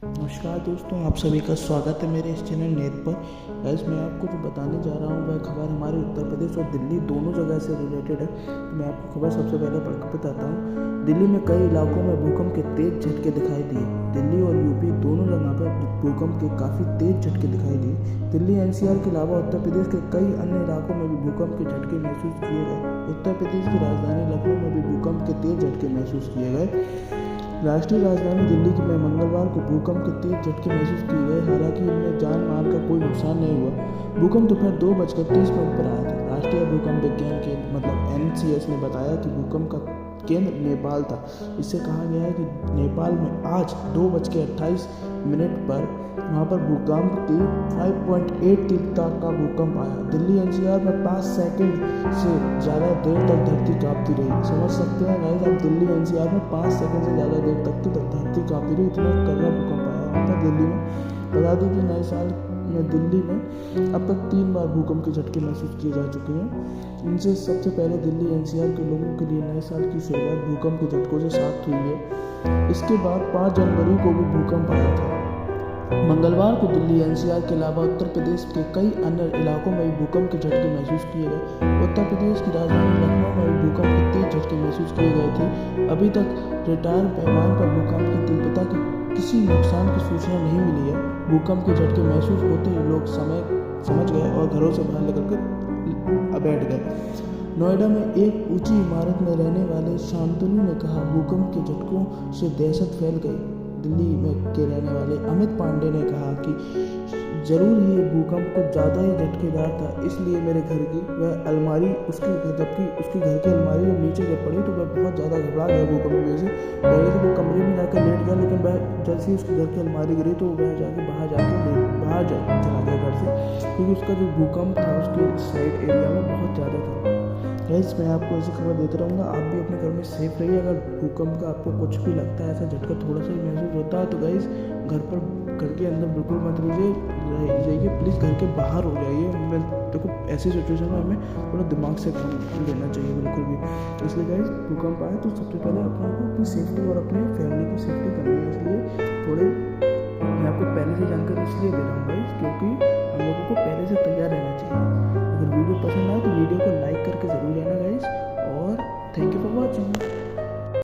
नमस्कार दोस्तों, आप सभी का स्वागत है मेरे इस चैनल नेट पर। गाइस, मैं आपको जो बताने जा रहा हूँ वह खबर हमारे उत्तर प्रदेश और दिल्ली दोनों जगह से रिलेटेड है। तो मैं आपको खबर सबसे पहले पढ़कर बताता हूँ। दिल्ली में कई इलाकों में भूकंप के तेज झटके दिखाई दिए। दिल्ली और यूपी दोनों जगह पर भूकंप के काफ़ी तेज झटके दिखाई दिए। दिल्ली एनसीआर के अलावा उत्तर प्रदेश के कई अन्य इलाकों में भी भूकंप के झटके महसूस किए गए। उत्तर प्रदेश की राजधानी लखनऊ में भी भूकंप के तेज झटके महसूस किए गए। राष्ट्रीय राजधानी दिल्ली में मंगलवार को भूकंप के तेज झटके महसूस किए गए। हालांकि इनमें जान माल का कोई नुकसान नहीं हुआ। भूकंप दोपहर 2:30 पर आया था। राष्ट्रीय भूकंप विज्ञान केंद्र एनसीएस ने बताया कि भूकंप का केंद्र नेपाल था। इससे कहा गया है कि नेपाल में आज 2:28 पर वहाँ पर भूकंप की 5.8 तीव्रता का भूकंप आया। दिल्ली एनसीआर में 5 सेकंड से ज़्यादा देर तक धरती कांपती रही। समझ सकते हैं गाइस, अब दिल्ली एनसीआर में 5 सेकंड से ज़्यादा देर तक की धरती कांपती रही। इतना कर्रा भूकंप आया था दिल्ली में। बता दें कि नए साल में दिल्ली में अब तक 3 बार भूकंप के झटके महसूस किए जा चुके हैं। इनसे सबसे पहले दिल्ली एनसीआर के लोगों के लिए नए साल की शुरुआत भूकंप के झटकों से साथ हुई है। इसके बाद 5 जनवरी को भी भूकंप आया था। मंगलवार को दिल्ली एनसीआर के अलावा उत्तर प्रदेश के कई अन्य इलाकों में भी भूकंप के झटके महसूस किए गए। उत्तर प्रदेश की राजधानी लखनऊ में भी भूकंप के तेज झटके महसूस किए गए थे। अभी तक रिटायर पैमाने पर भूकंप की तीव्रता की किसी नुकसान की सूचना नहीं मिली है। भूकंप के झटके महसूस होते ही लोग समझ गए और घरों से बाहर निकल कर बैठ गए। नोएडा में एक ऊंची इमारत में रहने वाले शांतनु ने कहा, भूकंप के झटकों से दहशत फैल गई। दिल्ली में के रहने वाले अमित पांडे ने कहा कि जरूर ही भूकंप कुछ ज़्यादा ही झटकेदार था, इसलिए मेरे घर की वह अलमारी जबकि उसके घर की अलमारी जब नीचे जब पड़ी तो वह बहुत ज़्यादा घबरा गया भूकंप की वजह से। पहले तो वो कमरे में जाकर लेट गया, लेकिन वह जैसे ही उसके घर की अलमारी गिरी तो वह बाहर चला गया घर से, क्योंकि उसका जो भूकंप था उसके साइड एरिया में बहुत ज़्यादा था। गाइस, मैं आपको ऐसी खबर देता रहूँगा। आप भी अपने घर में सेफ रहिए। अगर भूकंप का आपको कुछ भी लगता है, ऐसा झटका थोड़ा सा ही महसूस होता है, तो गाइस घर के अंदर बिल्कुल मत रहिए। प्लीज़ घर के बाहर हो जाइए। देखो, ऐसी सिचुएशन में हमें थोड़ा दिमाग से काम लेना चाहिए बिल्कुल भी। इसलिए गाइस, भूकंप आए तो सबसे पहले अपनी सेफ्टी और अपने फैमिली की सेफ्टी करनी है। इसलिए थोड़े मैं आपको पहले से जानकारी इसलिए दे रहा हूँ गाइस, क्योंकि हम लोगों को पहले से तैयार रहना चाहिए। अगर वीडियो पसंद आए तो वीडियो को लाइक करके ज़रूर जाना गाइस।